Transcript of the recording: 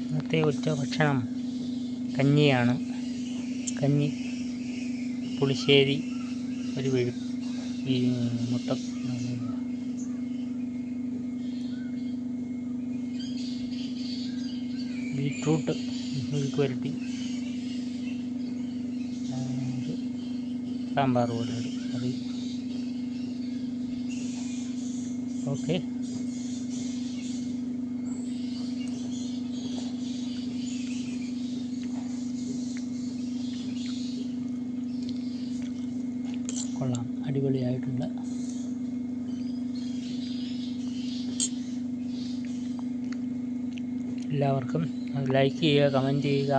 ഇന്നത്തെ ഉച്ചഭക്ഷണം കഞ്ഞിയാണ്. കഞ്ഞി, പുളിശ്ശേരി, ഒരു ഈ മുട്ട, ബീട്രൂട്ട് മെഴുക്ക് പുരട്ടി, സാമ്പാർ പോലെ ഒരു കറി. ഓക്കെ, കൊള്ളാം, അടിപൊളിയായിട്ടുണ്ട്. എല്ലാവർക്കും ലൈക്ക് ചെയ്യുക, കമൻറ്റ് ചെയ്യുക.